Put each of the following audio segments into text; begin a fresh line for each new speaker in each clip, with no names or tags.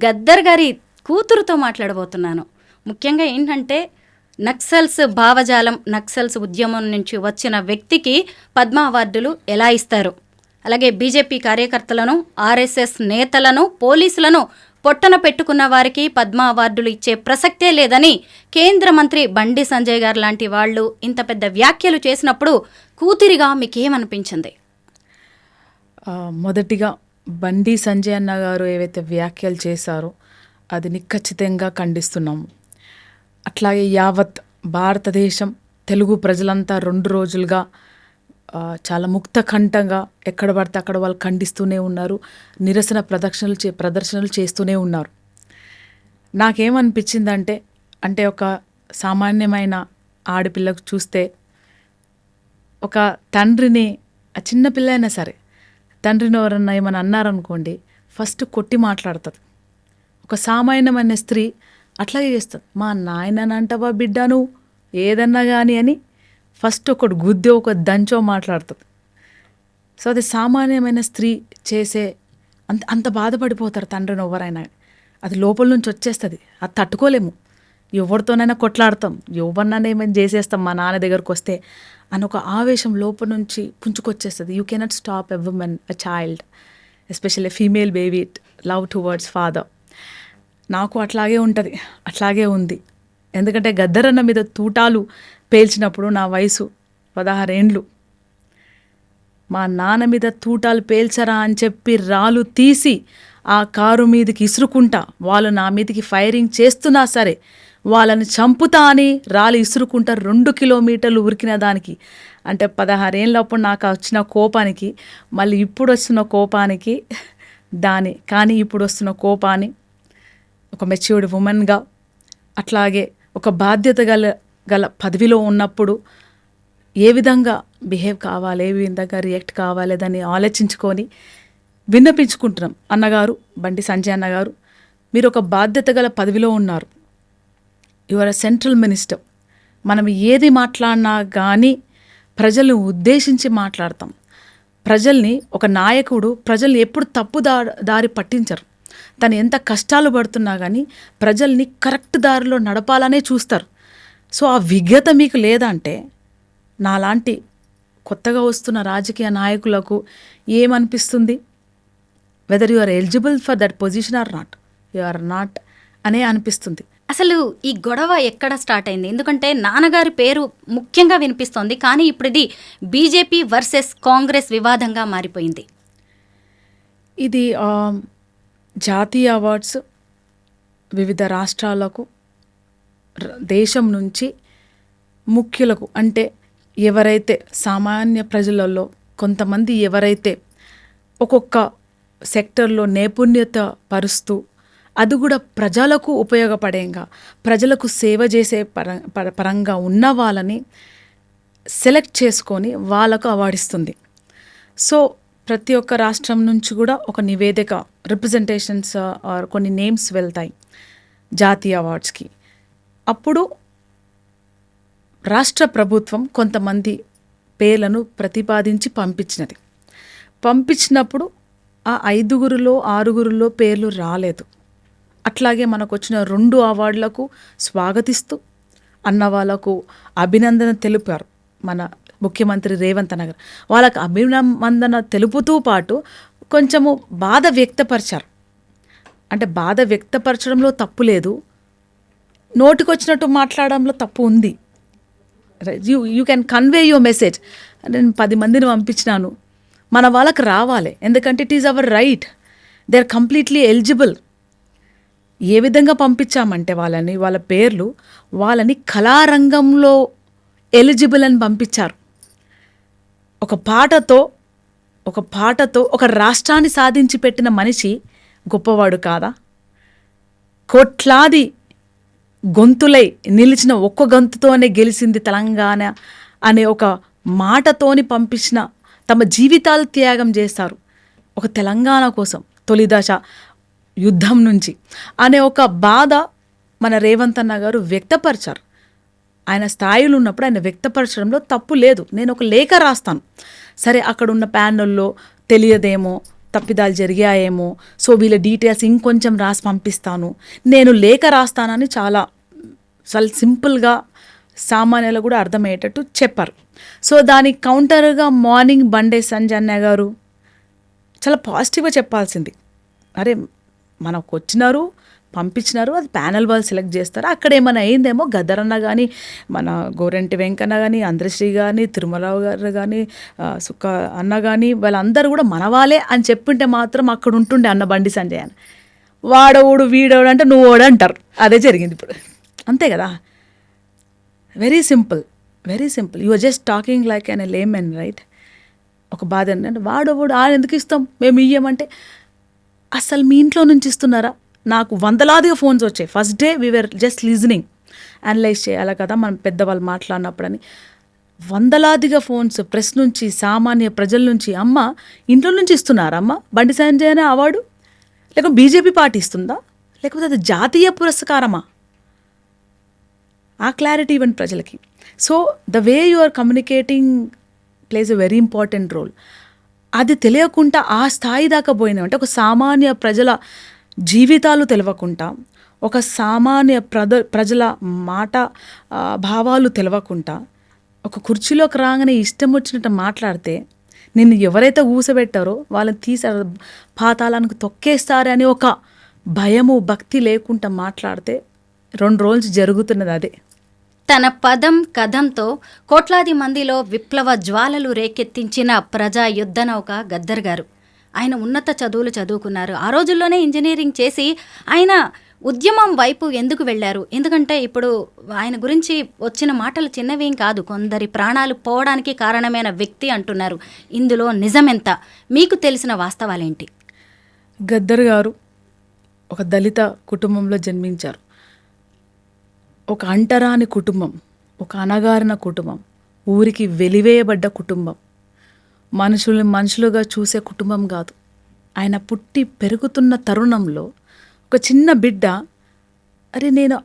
గద్దర్ గారి కూతురుతో మాట్లాడబోతున్నాను. ముఖ్యంగా ఏంటంటే నక్సల్స్ భావజాలం, నక్సల్స్ ఉద్యమం నుంచి వచ్చిన వ్యక్తికి పద్మ అవార్డులు ఎలా ఇస్తారు, అలాగే బీజేపీ కార్యకర్తలను, ఆర్ఎస్ఎస్ నేతలను, పోలీసులను పొట్టన పెట్టుకున్న వారికి పద్మ అవార్డులు ఇచ్చే ప్రసక్తే లేదని కేంద్ర మంత్రి బండి సంజయ్ గారు లాంటి వాళ్ళు ఇంత పెద్ద వ్యాఖ్యలు చేసినప్పుడు కూతురిగా మీకేమనిపించింది?
మొదటిగా బండి సంజయ్ అన్న గారు ఏవైతే వ్యాఖ్యలు చేశారో అది నిఖచ్చితంగా ఖండిస్తున్నాము. అట్లాగే యావత్ భారతదేశం, తెలుగు ప్రజలంతా 2 రోజులుగా చాలా ముక్తకంఠంగా ఎక్కడ పడితే అక్కడ వాళ్ళు ఖండిస్తూనే ఉన్నారు, నిరసన ప్రదర్శనలు చేస్తూనే ఉన్నారు. నాకేమనిపించిందంటే, ఒక సామాన్యమైన ఆడపిల్లకు చూస్తే ఒక తండ్రిని, ఆ చిన్న పిల్ల అయినా సరే తండ్రిని ఎవరన్నా ఏమని అన్నారనుకోండి ఫస్ట్ కొట్టి మాట్లాడుతుంది. ఒక సామాన్యమైన స్త్రీ అట్లాగే చేస్తుంది. మా నాయననంటవా బిడ్డను ఏదన్నా కానీ అని ఫస్ట్ ఒకటి గుద్దో ఒక దంచో మాట్లాడుతుంది. సో అది సామాన్యమైన స్త్రీ చేసే అంత బాధపడిపోతారు తండ్రిని ఎవరైనా. అది లోపల నుంచి వచ్చేస్తుంది, అది తట్టుకోలేము. ఎవరితోనైనా కొట్లాడతాం, ఎవరినైనా ఏమైనా చేసేస్తాం మా నాన్న దగ్గరకు వస్తే అని ఒక ఆవేశం లోపల నుంచి పుంజుకొచ్చేస్తుంది. You cannot stop a woman, a child, especially female baby, love towards father. నాకు అట్లాగే ఉంటుంది, అట్లాగే ఉంది. ఎందుకంటే గద్దరన్న మీద తూటాలు పేల్చినప్పుడు నా వయసు 16 ఏండ్లు. మా నాన్న మీద తూటాలు పేల్చరా అని చెప్పి రాళ్ళు తీసి ఆ కారు మీదకి ఇసురుకుంటా, వాళ్ళు నా మీదకి ఫైరింగ్ చేస్తున్నా సరే వాళ్ళని చంపుతా అని రాళ్ళు ఇసురుకుంటా 2 కిలోమీటర్లు ఉరికిన దానికి, అంటే 16 ఏళ్ళప్పుడు నాకు వచ్చిన కోపానికి మళ్ళీ ఇప్పుడు వస్తున్న కోపానికి కానీ ఇప్పుడు వస్తున్న కోపాన్ని ఒక మెచ్యూర్డ్ ఉమెన్గా, అట్లాగే ఒక బాధ్యత గల పదవిలో ఉన్నప్పుడు ఏ విధంగా బిహేవ్ కావాలి, ఏ విధంగా రియాక్ట్ కావాలి దాన్ని ఆలోచించుకొని విన్నపించుకుంటున్నాం. అన్నగారు, బండి సంజయ్ అన్నగారు, మీరు ఒక బాధ్యత గల పదవిలో ఉన్నారు. You are a central minister. మనం ఏది మాట్లాడినా కానీ ప్రజల్ని ఉద్దేశించి మాట్లాడతాం. ప్రజల్ని, ఒక నాయకుడు ప్రజల్ని ఎప్పుడు తప్పు దారి పట్టించరు. తను ఎంత కష్టాలు పడుతున్నా కానీ ప్రజల్ని కరెక్ట్ దారిలో నడపాలనే చూస్తారు. సో ఆ విజ్ఞత మీకు లేదంటే నాలాంటి కొత్తగా వస్తున్న రాజకీయ నాయకులకు ఏమనిపిస్తుంది? Whether you are eligible for that position or not, you are not అనే అనిపిస్తుంది.
అసలు ఈ గొడవ ఎక్కడ స్టార్ట్ అయింది? ఎందుకంటే నాన్నగారి పేరు ముఖ్యంగా వినిపిస్తోంది, కానీ ఇప్పుడు ఇది బీజేపీ వర్సెస్ కాంగ్రెస్ వివాదంగా మారిపోయింది.
ఇది జాతీయ అవార్డ్స్ వివిధ రాష్ట్రాలకు, దేశం నుంచి ముఖ్యులకు, అంటే ఎవరైతే సామాన్య ప్రజలలో కొంతమంది ఎవరైతే ఒక్కొక్క సెక్టర్లో నైపుణ్యత పరుస్తూ అది కూడా ప్రజలకు ఉపయోగపడేగా, ప్రజలకు సేవ చేసే పరంగా ఉన్న వాళ్ళని సెలెక్ట్ చేసుకొని వాళ్ళకు అవార్డు ఇస్తుంది. సో ప్రతి ఒక్క రాష్ట్రం నుంచి కూడా ఒక నివేదిక, రిప్రజెంటేషన్స్ ఆర్ కొన్ని నేమ్స్ వెళ్తాయి జాతీయ అవార్డ్స్కి. అప్పుడు రాష్ట్ర ప్రభుత్వం కొంతమంది పేర్లను ప్రతిపాదించి పంపించినప్పుడు ఆ 5గురిలో 6గురిలో పేర్లు రాలేదు. అట్లాగే మనకు వచ్చిన 2 అవార్డులకు స్వాగతిస్తూ అన్న వాళ్ళకు అభినందన తెలిపారు మన ముఖ్యమంత్రి రేవంత్ అన్న గారు. వాళ్ళకు అభినందన తెలుపుతూ పాటు కొంచెము బాధ వ్యక్తపరిచారు. అంటే బాధ వ్యక్తపరచడంలో తప్పు లేదు, నోటికొచ్చినట్టు మాట్లాడడంలో తప్పు ఉంది. You can convey your message. నేను 10 మందిని పంపించినాను, మన వాళ్ళకి రావాలి, ఎందుకంటే it is our right, they are completely eligible. ఏ విధంగా పంపించామంటే వాళ్ళ పేర్లు, వాళ్ళని కళారంగంలో ఎలిజిబుల్ అని పంపించారు. ఒక పాటతో ఒక రాష్ట్రాన్ని సాధించి పెట్టిన మనిషి గొప్పవాడు కాదా? కోట్లాది గొంతులై నిలిచిన ఒక్క గొంతుతోనే గెలిచింది తెలంగాణ అనే ఒక మాటతోని పంపించిన, తమ జీవితాలు త్యాగం చేస్తారు ఒక తెలంగాణ కోసం, తొలి దశ యుద్ధం నుంచి అనే ఒక బాధ మన రేవంత్ అన్న గారు వ్యక్తపరిచారు. ఆయన స్థాయిలో ఉన్నప్పుడు ఆయన వ్యక్తపరచడంలో తప్పు లేదు. నేను ఒక లేఖ రాస్తాను, సరే అక్కడ ఉన్న ప్యానెల్లో తెలియదేమో, తప్పిదాలు జరిగాయేమో, సో వీళ్ళ డీటెయిల్స్ ఇంకొంచెం రాసి పంపిస్తాను, నేను లేఖ రాస్తానని చాలా సింపుల్గా సామాన్యులు కూడా అర్థమయ్యేటట్టు చెప్పారు. సో దానికి కౌంటర్గా మార్నింగ్ బండే సంజయ్ అన్నయ్య గారు చాలా పాజిటివ్గా చెప్పాల్సింది, అరే మనకు వచ్చినారు, పంపించినారు, అది ప్యానెల్ వాళ్ళు సెలెక్ట్ చేస్తారు, అక్కడ ఏమైనా అయిందేమో గద్దరన్న కానీ, మన గోరెంటి వెంకన్న కానీ, అందరిశ్రీ కానీ, తిరుమలరావు గారు కానీ, సుక్క అన్న కానీ, వాళ్ళందరూ కూడా మనవాలే అని చెప్పింటే మాత్రం అక్కడ ఉంటుండే అన్న బండి సంజయ్ అని. వాడోడు వీడోడు అంటే నువ్వు ఓడు అంటారు. అదే జరిగింది ఇప్పుడు, అంతే కదా. Very simple, very simple. You are just talking like an layman, right? ఒక బాధ ఏంటంటే వాడోడు ఎందుకు ఇస్తాం, మేము ఇయ్యమంటే అసలు మీ ఇంట్లో నుంచి ఇస్తున్నారా? నాకు వందలాదిగా ఫోన్స్ వచ్చాయి. First day we are just listening, analyse చేయాలి కదా మనం పెద్దవాళ్ళు మాట్లాడినప్పుడని. వందలాదిగా ఫోన్స్ ప్రెస్ నుంచి, సామాన్య ప్రజల నుంచి, అమ్మ ఇంట్లో నుంచి ఇస్తున్నారా అమ్మ బండి సంజయ్ అనే అవార్డు, లేకపోతే బీజేపీ పార్టీ ఇస్తుందా, లేకపోతే అది జాతీయ పురస్కారమా? ఆ క్లారిటీ ఇవ్వండి ప్రజలకి. So the way you are communicating plays a very important role. అది తెలియకుండా ఆ స్థాయి దాకా పోయినామంటే, ఒక సామాన్య ప్రజల జీవితాలు తెలియకుండా, ఒక సామాన్య ప్రజల మాట భావాలు తెలియకుండా, ఒక కుర్చీలోకి రాగానే ఇష్టం వచ్చినట్టు మాట్లాడితే నిన్ను ఎవరైతే ఊసబెట్టారో వాళ్ళని తీసి పాతాళానికి తొక్కేస్తారని ఒక భయము భక్తి లేకుండా మాట్లాడితే 2 రోజులు జరుగుతున్నది అదే.
తన పదం కథంతో కోట్లాది మందిలో విప్లవ జ్వాలలు రేకెత్తించిన ప్రజా యుద్ధ నౌక గద్దర్ గారు. ఆయన ఉన్నత చదువులు చదువుకున్నారు. ఆ రోజుల్లోనే ఇంజనీరింగ్ చేసి ఆయన ఉద్యమం వైపు ఎందుకు వెళ్ళారు? ఎందుకంటే ఇప్పుడు ఆయన గురించి వచ్చిన మాటలు చిన్నవేం కాదు, కొందరి ప్రాణాలు పోవడానికి కారణమైన వ్యక్తి అంటున్నారు. ఇందులో నిజమెంత? మీకు తెలిసిన వాస్తవాలేంటి?
గద్దర్ గారు ఒక దళిత కుటుంబంలో జన్మించారు. ఒక అంటరాని కుటుంబం, ఒక అణగారిన కుటుంబం, ఊరికి వెలివేయబడ్డ కుటుంబం, మనుషులుగా చూసే కుటుంబం కాదు. ఆయన పుట్టి పెరుగుతున్న తరుణంలో ఒక చిన్న బిడ్డ, అరే నేను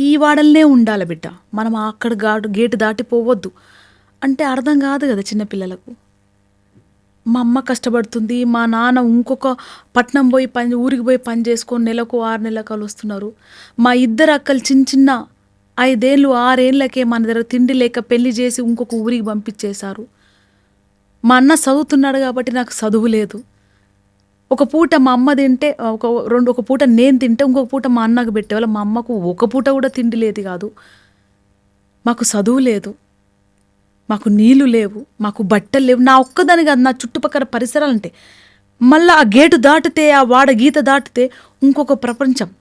ఈ వాడల్నే ఉండాలి బిడ్డ, మనం అక్కడ గేటు దాటిపోవద్దు అంటే అర్థం కాదు కదా చిన్నపిల్లలకు. మా అమ్మ కష్టపడుతుంది, మా నాన్న ఇంకొక పట్నం పోయి ఊరికి పోయి పని చేసుకొని నెలకు 6 నెలలు వస్తున్నారు. మా ఇద్దరు అక్కలు చిన్న 5 ఏళ్ళు 6 ఏళ్ళకే మన దగ్గర తిండి లేక పెళ్లి చేసి ఇంకొక ఊరికి పంపించేశారు. మా అన్న చదువుతున్నాడు కాబట్టి నాకు చదువు లేదు. ఒక పూట మా అమ్మ తింటే ఒక పూట నేను తింటే ఇంకొక పూట మా అన్నకు పెట్టేవాళ్ళం. మా అమ్మకు ఒక పూట కూడా తిండి లేదు కాదు. మాకు చదువు లేదు, మాకు నీళ్లు లేవు, మాకు బట్టలు లేవు. నా ఒక్కదాని కాదు, నా చుట్టుపక్కల పరిసరాలు అంటే మళ్ళీ ఆ గేటు దాటితే, ఆ వాడ గీత దాటితే ఇంకొక ప్రపంచం.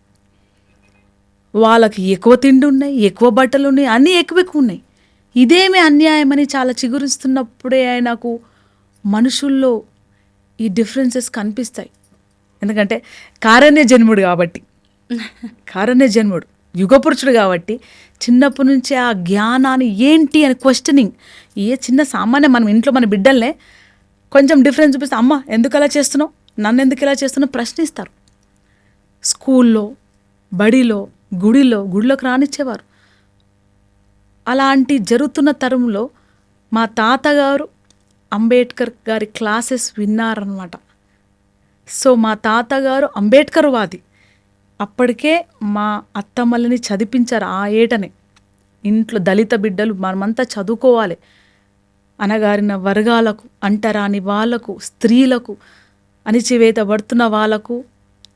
వాళ్ళకి ఎక్కువ తిండి ఉన్నాయి, ఎక్కువ బట్టలు ఉన్నాయి, అన్నీ ఎక్కువ ఉన్నాయి. ఇదేమి అన్యాయమని చాలా చిగురిస్తున్నప్పుడే ఆయనకు మనుషుల్లో ఈ డిఫరెన్సెస్ కనిపిస్తాయి. ఎందుకంటే కారణ్య జన్ముడు కాబట్టి, కారణ్య జన్ముడు యుగపురుషుడు కాబట్టి చిన్నప్పటి నుంచే ఆ జ్ఞానాన్ని ఏంటి అని క్వశ్చనింగ్. ఏ చిన్న సామాన్య మనం ఇంట్లో మన బిడ్డల్నే కొంచెం డిఫరెన్స్ చూపిస్తే, అమ్మ ఎందుకు అలా చేస్తున్నావు, నన్ను ఎందుకు ఇలా చేస్తున్నావు ప్రశ్నిస్తారు. స్కూల్లో, బడిలో, గుడిలోకి రానిచ్చేవారు. అలాంటి జరుగుతున్న తరంలో మా తాతగారు అంబేద్కర్ గారి క్లాసెస్ విన్నారనమాట. సో మా తాతగారు అంబేద్కర్ వాది. అప్పటికే మా అత్తమ్మల్ని చదివించారు ఆ ఏటనే. ఇంట్లో దళిత బిడ్డలు మనమంతా చదువుకోవాలి, అనగారిన వర్గాలకు, అంటరాని వాళ్ళకు, స్త్రీలకు, అణిచివేతబడుతున్న వాళ్ళకు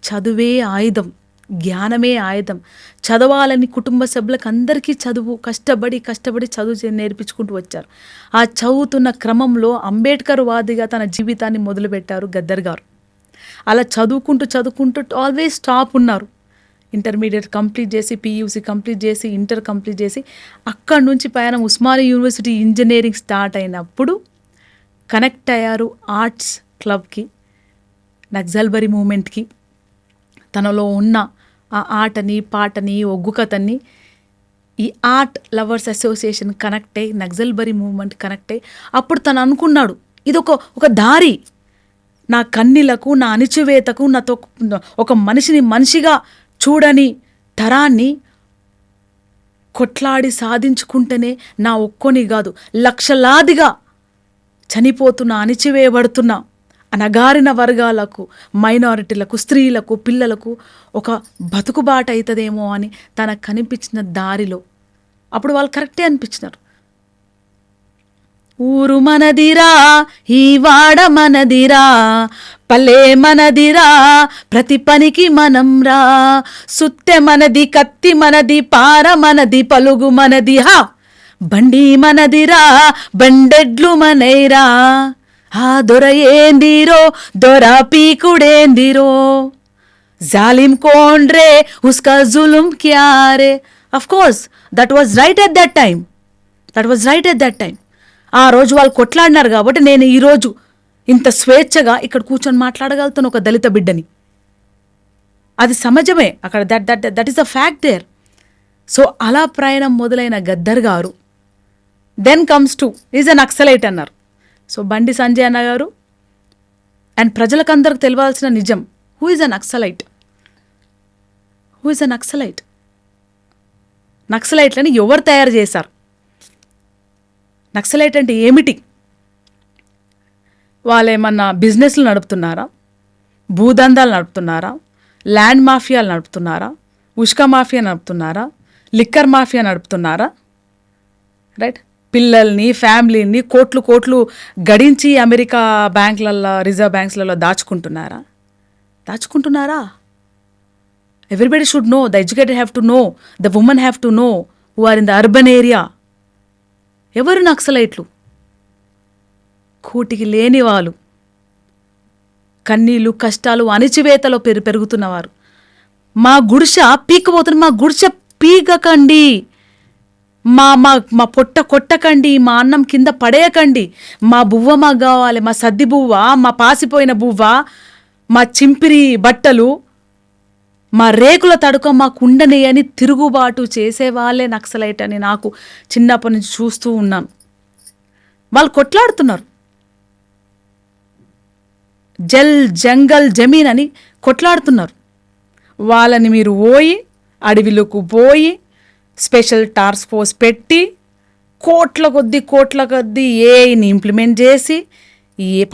చదువే ఆయుధం, జ్ఞానమే ఆయుధం. చదవాలని కుటుంబ సభ్యులకు అందరికీ కష్టపడి చదువు నేర్పించుకుంటూ వచ్చారు. ఆ చదువుతున్న క్రమంలో అంబేద్కర్ వాదిగా తన జీవితాన్ని మొదలుపెట్టారు గద్దర్ గారు. అలా చదువుకుంటూ ఆల్వేస్ టాప్ ఉన్నారు. ఇంటర్మీడియట్ కంప్లీట్ చేసి, పీయూసీ కంప్లీట్ చేసి, ఇంటర్ కంప్లీట్ చేసి అక్కడి నుంచి పైన ఉస్మానియా యూనివర్సిటీ ఇంజనీరింగ్ స్టార్ట్ అయినప్పుడు కనెక్ట్ అయ్యారు ఆర్ట్స్ క్లబ్కి, నక్సల్బరీ మూమెంట్కి. తనలో ఉన్న ఆ ఆటని, పాటని, ఒగ్గు కథని ఈ ఆర్ట్ లవర్స్ అసోసియేషన్ కనెక్ట్ అయ్యి, నక్సల్బరీ మూమెంట్ కనెక్ట్ అయ్యి, అప్పుడు తను అనుకున్నాడు ఇది ఒక దారి, నా కన్నీలకు, నా అణిచివేతకు, నాతో ఒక మనిషిని మనిషిగా చూడని తరాన్ని కొట్లాడి సాధించుకుంటేనే నా ఒక్కొని కాదు లక్షలాదిగా చనిపోతున్నా, అణిచివేయబడుతున్నా అణగారిన వర్గాలకు, మైనారిటీలకు, స్త్రీలకు, పిల్లలకు ఒక బతుకుబాట అవుతుందేమో అని తనకు కనిపించిన దారిలో అప్పుడు వాళ్ళు కరెక్టే అనిపించినారు. ఊరు మనదిరా, ఈ వాడ మనదిరా, పల్లె మనదిరా, ప్రతి పనికి మనం రా, సుత్తె మనది, కత్తి మనది, పార మనది, పలుగు మనది, హా బండి మనదిరా, బండెడ్లు మనైరా, ఆ దొర ఏందిరో, దొర పీకుడేందిరో, జాలిం కోన్ రే, ఉస్కా జులుం క్యా రే. Of course that was right at that time. ఆ రోజు వాళ్ళు కొట్లాడినారు కాబట్టి నేను ఈరోజు ఇంత స్వేచ్ఛగా ఇక్కడ కూర్చొని మాట్లాడగలుగుతాను ఒక దళిత బిడ్డని. అది సమాజమే అక్కడ. That is the fact there. So అలా ప్రయాణం మొదలైన Gaddar garu then comes to is a naxalite అన్నారు. సో బండి సంజయ్ అన్న గారు అండ్ ప్రజలకందరికి తెలియాల్సిన నిజం, హూ ఈజ్ అ నక్సలైట్? నక్సలైట్లని ఎవరు తయారు చేశారు? నక్సలైట్ అంటే ఏమిటి? వాళ్ళు ఏమన్నా బిజినెస్లు నడుపుతున్నారా? భూదందాలు నడుపుతున్నారా? ల్యాండ్ మాఫియాలు నడుపుతున్నారా? ఉష్క మాఫియా నడుపుతున్నారా? లిక్కర్ మాఫియా నడుపుతున్నారా? రైట్, పిల్లల్ని, ఫ్యామిలీని కోట్లు గడించి అమెరికా బ్యాంకులలో, రిజర్వ్ బ్యాంక్స్లలో దాచుకుంటున్నారా? Everybody should know, the educated have to know, the women have to know who are in the urban area. ఎవరు నక్సలైట్లు? కూటికి లేని వాళ్ళు, కన్నీళ్ళు, కష్టాలు, అణిచివేతలో పెరుగుతున్నవారు. మా గుడిసె పీకపోతుంది, మా గుడిసె పీకకండి, మా పొట్ట కొట్టకండి, మా అన్నం కింద పడేయకండి, మా బువ్వ మాకు కావాలి, మా సద్ది బువ్వ, మా పాసిపోయిన బువ్వ, మా చింపిరి బట్టలు, మా రేకుల తడుక మాకు ఉండని అని తిరుగుబాటు చేసేవాళ్ళే నక్సలైట్ అని నాకు చిన్నప్పటి నుంచి చూస్తూ ఉన్నాను. వాళ్ళు కొట్లాడుతున్నారు, జంగల్ జమీన్ అని కొట్లాడుతున్నారు. వాళ్ళని మీరు అడవిలోకి పోయి స్పెషల్ టాస్క్ ఫోర్స్ పెట్టి కోట్ల కొద్దీ ఏని ఇంప్లిమెంట్ చేసి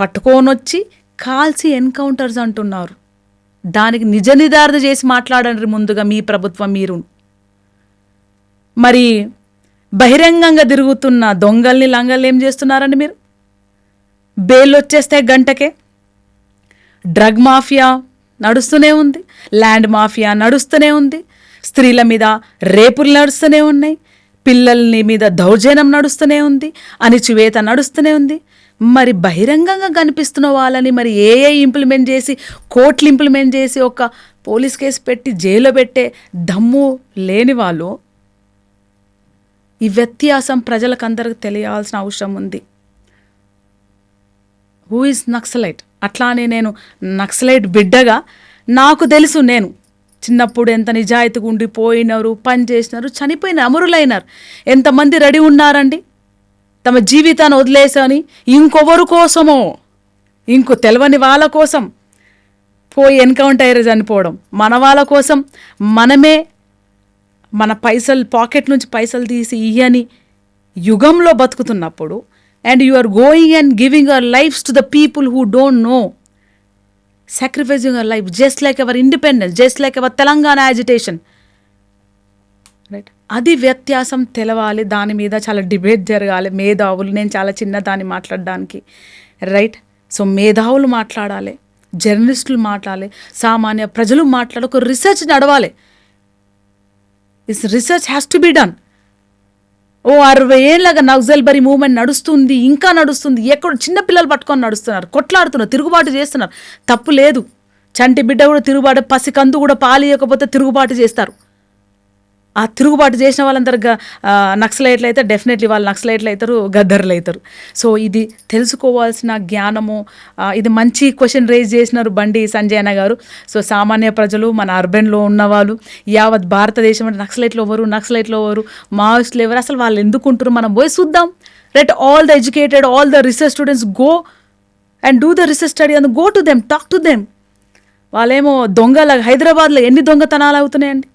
పట్టుకొని వచ్చి కాల్చి ఎన్కౌంటర్స్ అంటున్నారు. దానికి నిజ నిర్ధారణ చేసి మాట్లాడండి ముందుగా మీ ప్రభుత్వం. మీరు మరి బహిరంగంగా తిరుగుతున్న దొంగల్ని, లంగల్ని ఏం చేస్తున్నారండి మీరు? బెయిల్ వచ్చేస్తే గంటకే. డ్రగ్ మాఫియా నడుస్తూనే ఉంది, ల్యాండ్ మాఫియా నడుస్తూనే ఉంది, స్త్రీల మీద రేపులు నడుస్తూనే ఉన్నాయి, పిల్లల్ని మీద దౌర్జన్యం నడుస్తూనే ఉంది, అణిచివేత నడుస్తూనే ఉంది. మరి బహిరంగంగా కనిపిస్తున్న వాళ్ళని మరి ఇంప్లిమెంట్ చేసి, కోర్టులు ఇంప్లిమెంట్ చేసి, ఒక పోలీస్ కేసు పెట్టి జైల్లో పెట్టే దమ్ము లేని వాళ్ళు. ఈ వ్యత్యాసం ప్రజలకందరికి తెలియాల్సిన అవసరం ఉంది. Who is naxalite? అట్లానే నేను నక్సలైట్ బిడ్డగా నాకు తెలుసు, నేను చిన్నప్పుడు ఎంత నిజాయితీగా ఉండిపోయినారు, పని చేసినారు, చనిపోయిన అమరులైనారు. ఎంతమంది రెడీ ఉన్నారండి తమ జీవితాన్ని వదిలేసని ఇంకొవరు కోసమో, తెలవని వాళ్ళ కోసం పోయి ఎన్కౌంటర్ చనిపోవడం, మన వాళ్ళ కోసం మనమే మన పాకెట్ నుంచి పైసలు తీసి ఇయ్యని యుగంలో బతుకుతున్నప్పుడు, and you are going and giving your lives to the people who don't know, sacrificing your life just like our independence, just like our Telangana agitation. Right, అది వ్యత్యాసం తెలవాలి. దాని మీద చాలా డిబేట్ జరగాలి. మేధావులు, నేను చాలా చిన్న దాన్ని మాట్లాడడానికి, రైట్. సో మేధావులు మాట్లాడాలి, జర్నలిస్టులు మాట్లాడాలి, సామాన్య ప్రజలు మాట్లాడాలి, ఒక రీసెర్చ్ నడవాలి. Research has to be done. 60 ఏళ్ళగా నక్సల్బరీ మూవ్మెంట్ నడుస్తుంది, ఇంకా నడుస్తుంది. ఎక్కడ చిన్నపిల్లలు పట్టుకొని నడుస్తున్నారు, కొట్లాడుతున్నారు, తిరుగుబాటు చేస్తున్నారు. తప్పు లేదు. చంటి బిడ్డ కూడా తిరుగుబాటు, పసికందు కూడా పాలియకపోతే తిరుగుబాటు చేస్తారు. ఆ తిరుగుబాటు చేసిన వాళ్ళందరూ నక్సలైట్లు అయితే డెఫినెట్లీ వాళ్ళు నక్సలైట్లు అవుతారు, గద్దర్లు అవుతారు. సో ఇది తెలుసుకోవాల్సిన జ్ఞానము. ఇది మంచి క్వశ్చన్ రేజ్ చేసినారు బండి సంజయ్ అన్న గారు. సో సామాన్య ప్రజలు, మన అర్బన్లో ఉన్నవాళ్ళు, యావత్ భారతదేశం అంటే నక్సలైట్లు ఎవరు, మావోయిస్టులు ఎవరు, అసలు వాళ్ళు ఎందుకు ఉంటారు, మనం పోయి చూద్దాం. Right, all the educated, all the research students go and do the research study and go to them, talk to them. వాళ్ళేమో దొంగలాగా హైదరాబాద్లో ఎన్ని దొంగతనాలు అవుతున్నాయండి,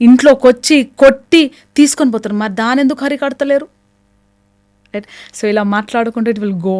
ఇంట్లోకి వచ్చి కొట్టి తీసుకొని పోతారు. మరి దాని ఎందుకు హరికడతలేరు? రైట్, సో ఇలా మాట్లాడుకుంటే ఇట్ విల్ గో